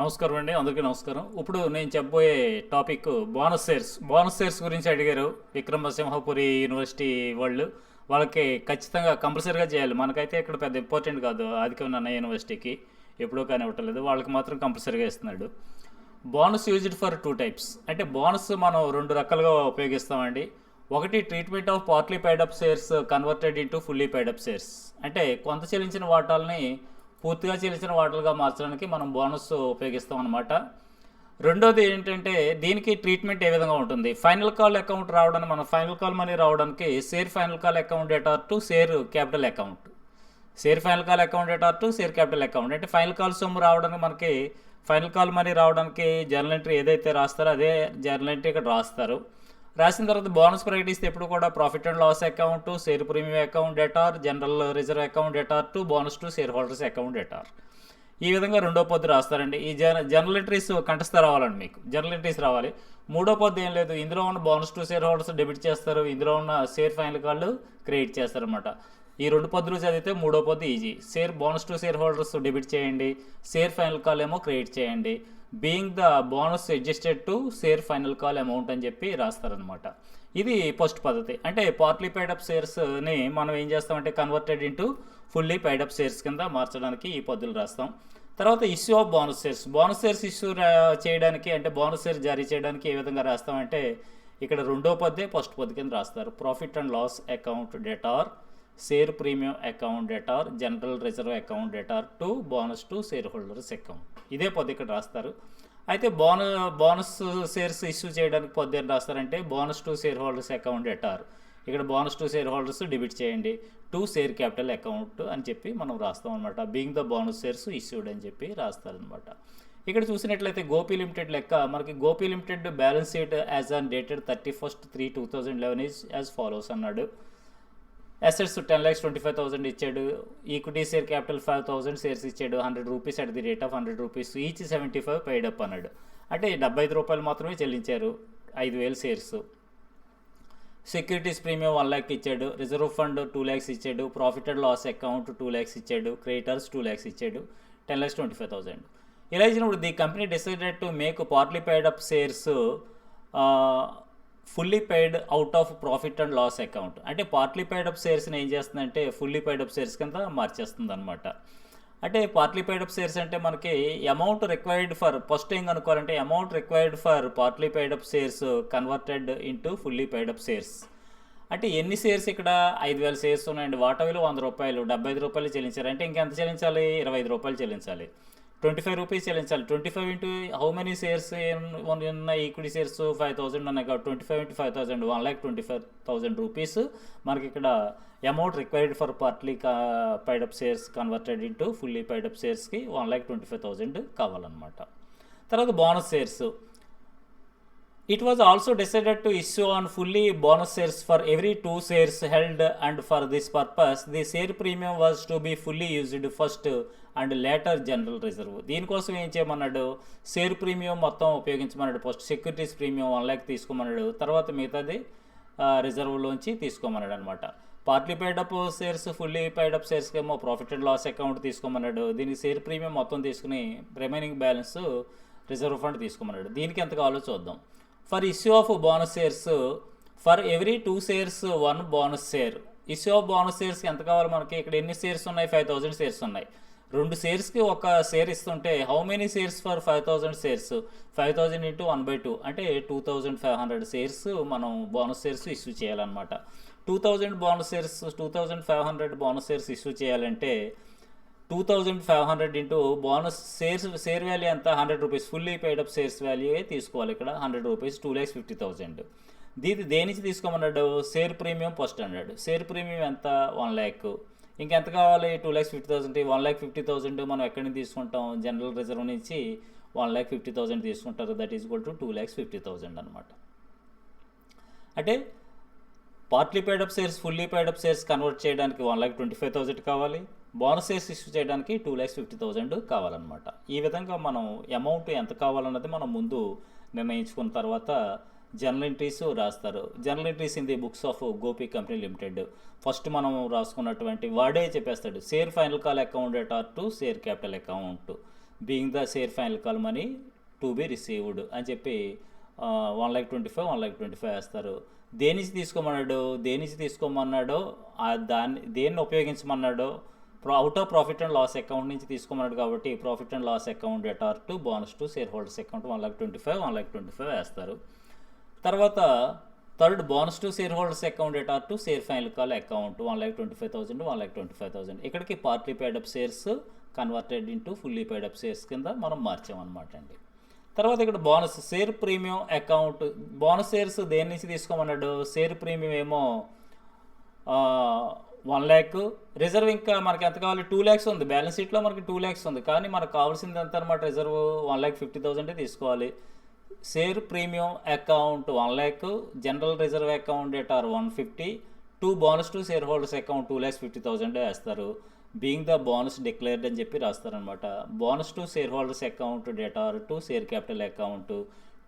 నమస్కారం అండి, అందరికీ నమస్కారం. ఇప్పుడు నేను చెప్పబోయే టాపిక్ బోనస్ షేర్స్ గురించి అడిగారు విక్రమసింహపురి యూనివర్సిటీ వాళ్ళు. వాళ్ళకి ఖచ్చితంగా కంపల్సరీగా చేయాలి. మనకైతే ఇక్కడ పెద్ద ఇంపార్టెంట్ కాదు, ఆదిత్యనారాయణ యూనివర్సిటీకి ఎప్పుడో కానీ ఇవ్వట్లేదు, వాళ్ళకి మాత్రం కంపల్సరీగా ఇస్తున్నాడు. Bonus used for two types. అంటే బోనస్ మనం రెండు రకాలుగా ఉపయోగిస్తామండి. ఒకటి treatment of partly paid up shares converted into fully paid up shares. అంటే కొంత చెల్లించిన వాటాలని పూర్తిగా చెల్లించిన వాటాలుగా మార్చడానికి మనం బోనస్ ఉపయోగిస్తాం అనమాట. రెండోది ఏంటంటే దీనికి ట్రీట్మెంట్ ఏ విధంగా ఉంటుంది. ఫైనల్ కాల్ అకౌంట్ రావడానికి, మన ఫైనల్ కాల్ మనీ రావడానికి share final call account debtor to share capital account, share final call account debtor to share capital account. అంటే ఫైనల్ కాల్ సొమ్ము రావడానికి, మనకి ఫైనల్ కాల్ మనీ రావడానికి జర్నల్ ఎంట్రీ ఏదైతే రాస్తారో అదే జర్నల్ ఎంట్రీ ఇక్కడ రాస్తారు. రాసిన తర్వాత బోనస్ ప్రకటిస్తే ఎప్పుడు కూడా profit and loss account, share premium account debtor, general reserve account debtor to bonus to share holders account debtor. ఈ విధంగా రెండో పొద్దు రాస్తారండి. ఈ జర్నల్ ఎంట్రీస్ కంటస్థ రావాలండి, మీకు జర్నల్ ఎంట్రీస్ రావాలి. మూడో పొద్దు ఏం లేదు, ఇందులో ఉన్న bonus to share holders debit చేస్తారు, ఇందులో ఉన్న షేర్ ఫైనల్ కాళ్ళు క్రెడిట్ చేస్తారనమాట. ఈ రెండు పొద్దులు చదివితే మూడో పొద్దు easy. Share bonus to share holders debit చేయండి, షేర్ ఫైనల్ కాల్ ఏమో క్రెడిట్ చేయండి. Being the bonus adjusted to share final call amount అని చెప్పి రాస్తారనమాట. ఇది ఫస్ట్ పద్ధతి. అంటే పార్ట్లీ పెయిడ్ అప్ షేర్స్ని మనం ఏం చేస్తామంటే converted into fully paid up shares కింద మార్చడానికి ఈ పద్ధతులు రాస్తాం. తర్వాత issue of bonus shares issue చేయడానికి, అంటే బోనస్ షేర్ జారీ చేయడానికి ఏ విధంగా రాస్తామంటే ఇక్కడ రెండో పద్దే ఫస్ట్ పద్దు కింద రాస్తారు. Profit and loss account debtor, share premium account debtor, general reserve account debtor to bonus to share holders account. ఇదే పొద్దు ఇక్కడ రాస్తారు. అయితే బోనస్ షేర్స్ ఇష్యూ చేయడానికి పొద్దు ఏం రాస్తారంటే bonus to share holders account debtor, ఇక్కడ bonus to share holders debit చేయండి టు షేర్ క్యాపిటల్ అకౌంట్ అని చెప్పి మనం రాస్తాం అనమాట. Being the bonus shares issued అని చెప్పి రాస్తారనమాట. ఇక్కడ చూసినట్లయితే గోపి లిమిటెడ్ లెక్క, మనకి Gopi limited balance sheet as on dated 31/3/2011 is as follows అన్నాడు. అసెట్స్ 10,25,000 ఇచ్చాడు, ఈక్విటీ షేర్ క్యాపిటల్ 5,000 షేర్స్ ఇచ్చాడు, 100 rupees at the rate of 100 rupees, each 75 paid up అన్నాడు. అంటే 75 రూపాయలు మాత్రమే చెల్లించారు, 5,000 షేర్స్. సెక్యూరిటీస్ ప్రీమియం 1 lakh ఇచ్చాడు, రిజర్వ్ ఫండ్ 2 lakhs ఇచ్చాడు, profit and loss account 2 lakhs ఇచ్చాడు, క్రెడిటర్స్ 2 lakhs ఇచ్చాడు, 10,25,000. ఇలా ఇచ్చినప్పుడు the company decided to make partly paid up shares fully paid out of profit and loss account. అంటే partly paid up షేర్స్ని ఏం చేస్తుందంటే ఫుల్లీ పెయిడ్ అప్ షేర్స్ కింద మార్చేస్తుంది అనమాట. అంటే పార్ట్లీ పెయిడ్ అప్ షేర్స్ అంటే మనకి అమౌంట్ రిక్వైర్డ్ ఫర్, ఫస్ట్ ఏం కనుక్కోవాలంటే amount required for partly paid up shares converted into fully paid up shares. అంటే ఎన్ని షేర్స్ ఇక్కడ 5,000 షేర్స్ ఉన్నాయండి, వాటా విలువ 100 రూపాయలు, 75 రూపాయలు చెల్లించారు. అంటే ఇంకెంత చెల్లించాలి, 25 రూపాయలు చెల్లించాలి, 25 రూపీస్ చెల్లించాలి. 25 ఇంటూ హౌ మెనీ షేర్స్ ఉన్న ఈక్విటీ షేర్స్ 5,000 ఉన్నాయి కాబట్టి 25 ఇంటూ 5,000 1,25,000 రూపీస్ మనకి ఇక్కడ amount required for partly paid up shares converted into fully paid up షేర్స్కి 1,25,000 కావాలన్నమాట. తర్వాత bonus shares. It was also decided to issue on fully bonus shares for every 2 shares held, and for this purpose the share premium was to be fully used first and later general reserve. దీనికోసం ఏం చేయమన్నాడు, share premium మొత్తం ఉపయోగించమన్నాడు. First securities premium 1 lakh తీసుకోమన్నాడు, తర్వాత మిగతాది రిజర్వ్లోంచి తీసుకోమన్నాడు అనమాట. Partly paid up shares fully paid up షేర్స్కి ఏమో ప్రాఫిట్ అండ్ లాస్ అకౌంట్ తీసుకోమన్నాడు. దీనికి షేర్ ప్రీమియం మొత్తం తీసుకుని రిమైనింగ్ బ్యాలెన్స్ రిజర్వ్ ఫండ్ తీసుకోమన్నాడు. దీనికి ఎంత కావాలో చూద్దాం. For issue of bonus shares for every 2 shares 1 bonus share. Issue of bonus షేర్స్కి ఎంత కావాలి మనకి, ఇక్కడ ఎన్ని షేర్స్ ఉన్నాయి, 5,000 షేర్స్ ఉన్నాయి. 2 షేర్స్కి ఒక షేర్ ఇస్తుంటే how many shares for 5,000 shares, 5,000 into 1/2 అంటే 2,500 షేర్స్ మనం బోనస్ షేర్స్ ఇష్యూ చేయాలన్నమాట. 2,000 bonus shares, 2,500 bonus shares issue చేయాలంటే 2,500 ఇంటూ బోనస్ షేర్ వాల్యూ ఎంత, 100 rupees. Fully paid up shares value తీసుకోవాలి ఇక్కడ 100 రూపీస్, 2,50,000. దేనికి తీసుకోమన్నాడు, షేర్ ప్రీమియం ఫస్ట్ అన్నాడు. షేర్ ప్రీమియం ఎంత, 1 lakh. ఇంకెంత కావాలి, 2,50,000. 1,50,000 మనం ఎక్కడి నుంచి తీసుకుంటాం, జనరల్ రిజర్వ్ నుంచి 1,50,000 తీసుకుంటారు. దట్ ఈజ్ ఈక్వల్ టు 2,50,000 అనమాట. అంటే partly paid up shares fully paid up shares convert చేయడానికి 1,25,000 కావాలి, బోనస్ షేర్స్ ఇష్యూ చేయడానికి 2,50,000 కావాలన్నమాట. ఈ విధంగా మనం అమౌంట్ ఎంత కావాలన్నది మనం ముందు నిర్ణయించుకున్న తర్వాత జర్నల్ ఎంట్రీస్ రాస్తారు. Journal entries in the books of Gopi company limited. First మనం రాసుకున్నటువంటి వాడే చెప్పేస్తాడు, share final call account debtor to share capital account, being the share final call money to be received అని చెప్పి 1,25,000 1,25,000 వేస్తారు. దేని నుంచి తీసుకోమన్నాడో దేన్ని ఉపయోగించమన్నాడో out of profit and loss account నుంచి తీసుకోమన్నాడు కాబట్టి profit and loss account debtor to bonus to share holders account 1,25,000 1,25,000 వేస్తారు. తర్వాత third bonus to share holders account debtor to share final call account 1,25,000 1,25,000. ఇక్కడికి partly paid up shares converted into fully paid up shares కింద మనం మార్చామన్నమాట అండి. తర్వాత ఇక్కడ bonus share premium account, bonus shares దేని నుంచి తీసుకోమన్నాడు, షేర్ ప్రీమియం ఏమో 1,00,000, రిజర్వ్ ఇంకా మనకి ఎంత కావాలి 2,00,000 ఉంది, బ్యాలెన్స్ షీట్లో మనకి 2,00,000 ఉంది, కానీ మనకు కావాల్సింది ఎంత అనమాట, రిజర్వ్ 1,50,000 తీసుకోవాలి. Share premium account 1,00,000, general reserve account debtor 150, bonus to share holders account 2,50,000 వేస్తారు. బీయింగ్ ద బోనస్ డిక్లేర్డ్ అని చెప్పి రాస్తారనమాట. Bonus to share holders account debtor to share capital account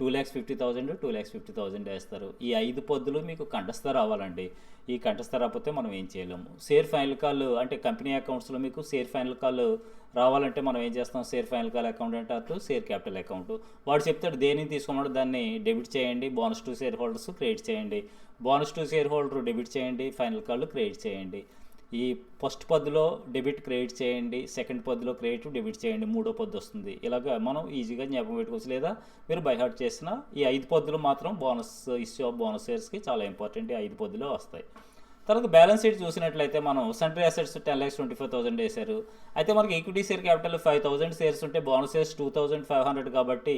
2,50,000 2,50,000 వేస్తారు. ఈ 5 పద్ధతులు మీకు కంఠస్థ రావాలండి. ఈ కంఠస్థ రాకపోతే మనం ఏం చేయలేము. షేర్ ఫైనల్ కాల్ అంటే కంపెనీ అకౌంట్స్లో మీకు షేర్ ఫైనల్ కాల్ రావాలంటే మనం ఏం చేస్తాం, షేర్ ఫైనల్ కాల్ అకౌంట్ అంటే షేర్ క్యాపిటల్ అకౌంట్ వాడు చెప్తాడు దేనిని తీసుకోమన్నాడు దాన్ని డెబిట్ చేయండి, bonus to share holders credit చేయండి, bonus to share holder debit చేయండి, ఫైనల్ కాల్ క్రెడిట్ చేయండి. ఈ ఫస్ట్ పద్ధతిలో డెబిట్ క్రెడిట్ చేయండి, సెకండ్ పద్ధతిలో క్రెడిట్ డెబిట్ చేయండి, మూడో పద్ధతి వస్తుంది. ఇలాగ మనం ఈజీగా జ్ఞాపకం పెట్టుకోవచ్చు, లేదా మీరు బై హార్ట్ చేసిన ఈ 5 పద్ధతులు మాత్రం బోనస్ ఇష్యూ ఆఫ్ బోనస్ షేర్స్కి చాలా ఇంపార్టెంట్. ఈ 5 పద్ధతులు వస్తాయి. తర్వాత బ్యాలెన్స్ షీట్ చూసినట్లయితే మనం సన్ట్రీ అసెట్స్ 10,25,000 వేశారు. అయితే మనకి ఈక్విటీ షేర్ క్యాపిటల్ 5,000 షేర్స్ ఉంటే బోనస్ షేర్స్ 2,500 కాబట్టి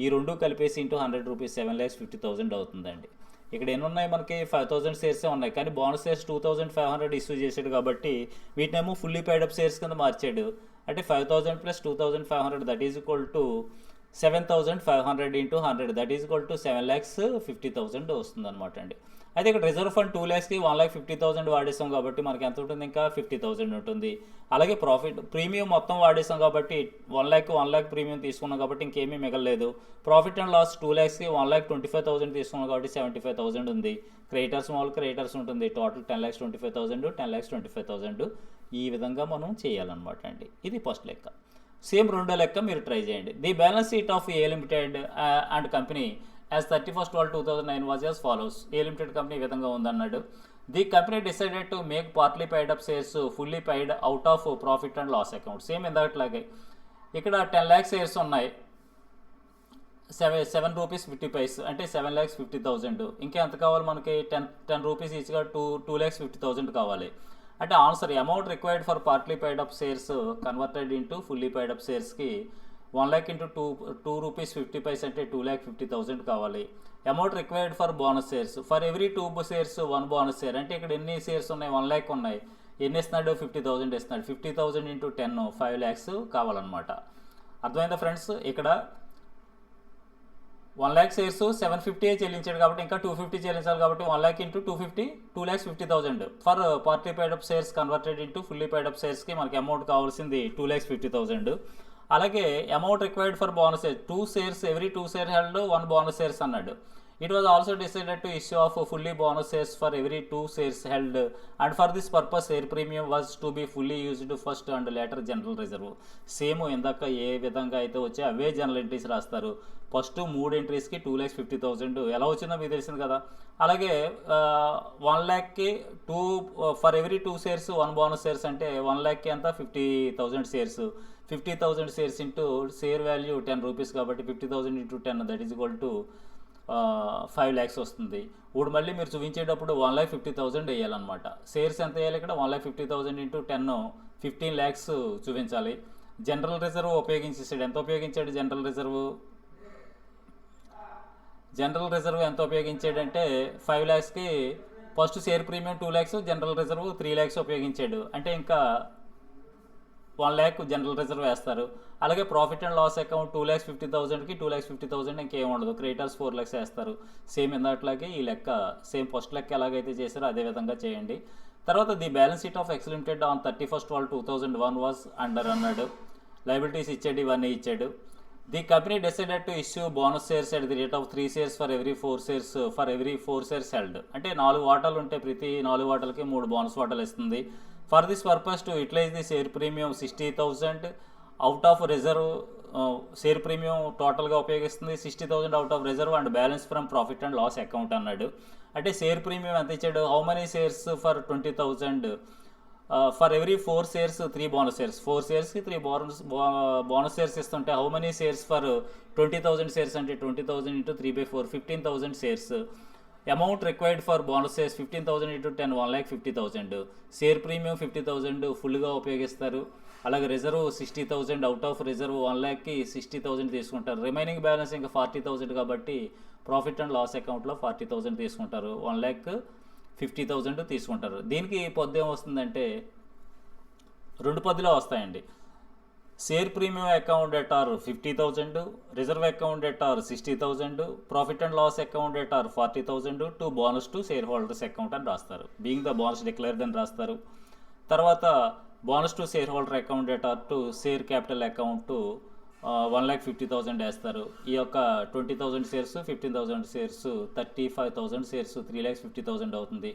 ఈ రెండు కలిపేసి ఇంటూ 100 రూపీస్ 7,50,000 అవుతుందండి. ఇక్కడ ఎన్ని ఉన్నాయి, మనకి 5,000 షేర్సే ఉన్నాయి, కానీ బోనస్ షేర్స్ 2,500 ఇష్యూ చేశాడు కాబట్టి వీటినేమో ఫుల్లీ పేడప్ షేర్స్ కింద మార్చాడు. అంటే 5,000 plus 2,500 that is equal to 7,500 into 100 that is equal to 7,50,000 వస్తుంది అనమాట అండి. అయితే ఇక్కడ రిజర్వ్ ఫండ్ 2,00,000కి 1,50,000 వాడేసాం కాబట్టి మనకి ఎంత ఉంటుంది, ఇంకా 50,000 ఉంటుంది. అలాగే ప్రీమియం మొత్తం వాడేసాం కాబట్టి 1,00,000 ప్రీమియం తీసుకున్నాం కాబట్టి ఇంకేమీ మిగలలేదు. ప్రాఫిట్ అండ్ లాస్ 2,00,000కి 1,25,000 తీసుకున్నాం కాబట్టి 75,000 ఉంది. క్రెడిటర్స్ ఉంటుంది. టోటల్ 10,25,000 10,25,000 ఈ విధంగా మనం చేయాలన్నమాట అండి. ఇది ఫస్ట్ లెక్క. సేమ్ రెండో లెక్క మీరు ట్రై చేయండి. The balance sheet of A limited and company as 31/12/2009 was as follows. A limited company ఈ విధంగా ఉందన్నాడు. The company decided to make partly paid up shares fully paid out of profit and loss account. Same ఇందాకట్లాగే ఇక్కడ 10 lakhs shares ఉన్నాయి, 7 rupees 50 paise అంటే 7,50,000. ఇంకా ఎంత కావాలి మనకి, 10 రూపీస్ ఈచ్గా 2,50,000 కావాలి. అంటే answer amount required for partly paid up shares converted into fully paid up షేర్స్కి 1,00,000 ఇంటూ 2 రూపీస్ 50 పైస్ అంటే 2,50,000 కావాలి. Amount required for bonus shares for every 2 shares 1 bonus share. అంటే ఇక్కడ ఎన్ని షేర్స్ ఉన్నాయి, 1,00,000 ఉన్నాయి, ఎన్ని ఇస్తున్నాడు 50,000 ఇస్తున్నాడు. 50,000 ఇంటూ 10 5 lakhs కావాలన్నమాట. అర్థమైందా ఫ్రెండ్స్? ఇక్కడ 1,00,000 షేర్స్ 750 చెల్లించాడు కాబట్టి ఇంకా 250 చెల్లించాలి కాబట్టి 1,00,000 into 250 2,50,000 for partly paid up shares converted into fully paid up షేర్స్కి మనకి అమౌంట్ కావాల్సింది 2,50,000. అలాగే amount required for bonus share 2 shares every 2 share held 1 bonus shares అన్నాడు. It was also decided to issue of fully bonus shares for every 2 shares held and for this purpose share premium was to be fully used first and later general reserve. Same ఇందాక ఏ విధంగా అయితే వచ్చి అవే general entries రాస్తారు. First 3 ఎంట్రీస్కి 2,50,000 ఎలా వచ్చిందో మీకు తెలిసింది కదా. అలాగే 1,00,000కి for every 2 shares 1 bonus shares అంటే 1,00,000కి అంతా 50,000 shares. 50,000 shares into share value 10 rupees కాబట్టి 50,000 into 10 that is equal to 5 lakhs వస్తుంది. ఇప్పుడు మళ్ళీ మీరు చూపించేటప్పుడు 1,50,000 వేయాలన్నమాట. షేర్స్ ఎంత వేయాలి ఇక్కడ, 1,50,000 ఇంటూ 10 15 lakhs చూపించాలి. జనరల్ రిజర్వ్ ఉపయోగించేసాడు. ఎంత ఉపయోగించాడు జనరల్ రిజర్వ్ ఎంత ఉపయోగించాడంటే 5 lakhsకి first share premium 2 lakhs, general reserve 3 lakhs ఉపయోగించాడు. అంటే ఇంకా 1,00,000 జనరల్ రిజర్వ్ వేస్తారు. అలాగే ప్రాఫిట్ అండ్ లాస్ అకౌంట్ 2,50,000కి 2,50,000 ఇంకేం ఉండదు. క్రెడిటర్స్ 4 lakhs వేస్తారు. సేమ్ ఇందాట్లాగే ఈ లెక్క సేమ్ ఫస్ట్ లెక్క ఎలాగైతే చేశారో అదే విధంగా చేయండి. తర్వాత the balance sheet of X limited on 31/12/2001 was under అన్నాడు. లయబిలిటీస్ ఇచ్చాడు, ఇవన్నీ ఇచ్చాడు. The company decided to issue bonus shares at the rate of 3 shares for every 4 shares held. అంటే 4 వాటాలు ఉంటే ప్రతి 4 వాటాలకి 3 బోనస్ వాటాలు ఇస్తుంది. For this purpose to utilize the share premium 60,000 out of reserve share premium టోటల్గా ఉపయోగిస్తుంది 60,000 out of reserve and balance from profit and loss account అన్నాడు. అంటే షేర్ ప్రీమియం ఎంత ఇచ్చాడు, how many shares for 20,000 for every 4 shares 3 bonus shares, 4 షేర్స్కి 3 bonus shares ఇస్తుంటే how many shares for 20,000 shares అంటే 20,000 into 3/4 15,000 shares. Amount required for bonus shares 15,000 into 10 1,50,000. Share premium 50,000 ఫుల్గా ఉపయోగిస్తారు. అలాగే రిజర్వ్ 60,000 అవుట్ ఆఫ్ రిజర్వ్ 1,00,000కి 60,000 తీసుకుంటారు. రిమైనింగ్ బ్యాలెన్స్ ఇంకా 40,000 కాబట్టి profit and loss అకౌంట్లో 40,000 తీసుకుంటారు. 1,50,000 తీసుకుంటారు. దీనికి పొద్దు ఏమొస్తుందంటే 2 పద్ధతిలో వస్తాయండి. Share premium account at R 50,000, reserve account at R 60,000, profit and loss account at R 40,000 to bonus to share holders account అని రాస్తారు. బీయింగ్ ద బోనస్ డిక్లేర్డ్ అని రాస్తారు. తర్వాత bonus to share holder account at R to share capital account 1,50,000 వేస్తారు. ఈ యొక్క 20,000 shares 15,000 shares 35,000 shares 3,50,000 అవుతుంది.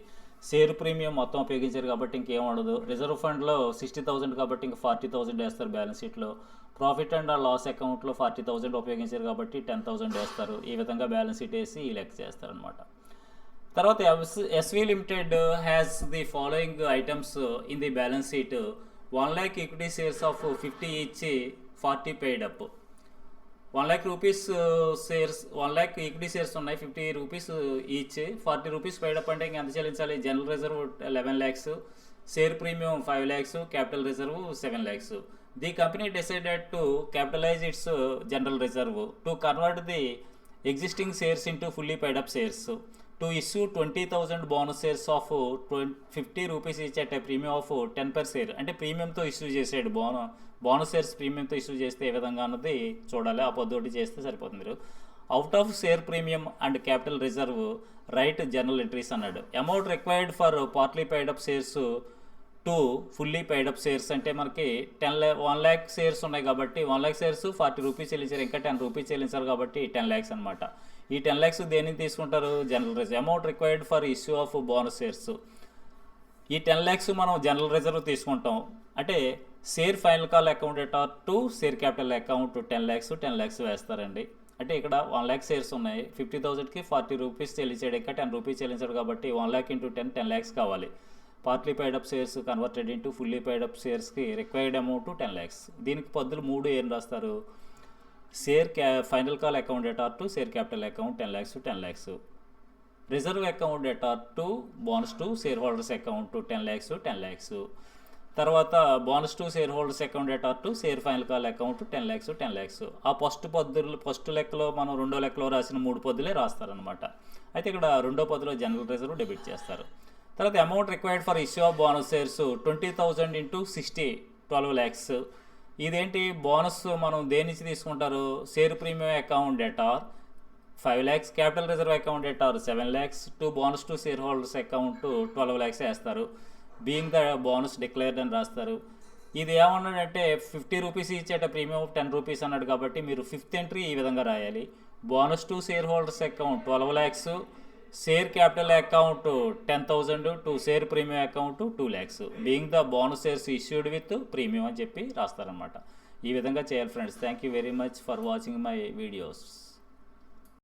Share premium మొత్తం ఉపయోగించారు కాబట్టి ఇంకేం ఉండదు. రిజర్వ్ ఫండ్లో 60,000 కాబట్టి ఇంకా 40,000 వేస్తారు బ్యాలెన్స్ షీట్లో. ప్రాఫిట్ అండ్ లాస్ అకౌంట్లో 40,000 ఉపయోగించారు కాబట్టి 10,000 వేస్తారు. ఈ విధంగా బ్యాలెన్స్ షీట్ వేసి లెక్క చేస్తారనమాట. తర్వాత SV limited has the following items in the balance sheet. 1,00,000 equity shares of 50 each 40 paid up. 1,00,000 rupees shares, 1,00,000 equity shares ఉన్నాయి, 50 rupees each, 40 rupees paid up అంటే ఎంత చెల్లించాలి? General reserve 11 lakhs, share premium 5 lakhs, capital reserve 7 lakhs. The company decided to capitalize its general reserve to convert the existing shares into fully paid up shares to issue 20,000 bonus shares of 50 rupees each at a premium of 10 per share. అంటే ప్రీమియంతో issue చేసాడు. Bonus shares ప్రీమియంతో issue చేస్తే ఏ విధంగా అన్నది చూడాలి. ఆ పొద్దుటి చేస్తే సరిపోతుంది. మీరు out of share premium and capital reserve right general entries అన్నాడు. Amount required for partly paid up shares to fully paid up shares అంటే మనకి 1,00,000 షేర్స్ ఉన్నాయి కాబట్టి 1,00,000 షేర్స్ 40 రూపీస్ చెల్లించారు, ఇంకా 10 రూపీస్ చెల్లించారు కాబట్టి 10 lakhs అనమాట. ఈ 10 lakhs దేనికి తీసుకుంటారు? General reserve. Amount required for issue of bonus shares. ఈ 10 lakhs మనం జనరల్ రిజర్వ్ తీసుకుంటాం. అంటే share final call account at R to share capital account 10 lakhs వేస్తారండి. అంటే ఇక్కడ 1,00,000 షేర్స్ ఉన్నాయి, 50,000కి 40 రూపీస్ చెల్లించాడు, ఇంకా 10 రూపీస్ చెల్లించాడు కాబట్టి 1,00,000 ఇంటూ 10 lakhs కావాలి. Partly paid up shares converted into fully paid up షేర్స్కి రిక్వైర్డ్ అమౌంట్ 10 lakhs. దీనికి పొద్దులు 3 ఏం రాస్తారు? Share final call account at R to share capital account 10 lakhs, reserve account at R to bonus to share holders account 10 lakhs. తర్వాత bonus to share holders account at R to share final call account 10 lakhs. ఆ first లెక్కలో మనం రెండో లెక్కలో రాసిన 3 పొద్దులే రాస్తారనమాట. అయితే ఇక్కడ రెండో పొద్దులో జనరల్ రిజర్వ్ డెబిట్ చేస్తారు. తర్వాత amount required for issue of bonus shares 20,000 into 60 12 lakhs. ఇదేంటి బోనస్ మనం దేని నుంచి తీసుకుంటారు? Share premium account at R 5 lakhs, capital reserve account at R 7 lakhs, to bonus to share holders account 12 lakhs వేస్తారు. Being the bonus declared అని రాస్తారు. ఇది ఏమన్నాడంటే 50 రూపీస్ ఇచ్చేట ప్రీమియం 10 రూపీస్ అన్నాడు కాబట్టి మీరు 5th ఎంట్రీ ఈ విధంగా రాయాలి. Bonus to share holders account 12 lakhs, share capital account 10,000, to share premium account 2 lakhs, being the bonus shares issued with premium అని చెప్పి రాస్తారనమాట. ఈ విధంగా చేయాలి friends. Thank you very much for watching my videos.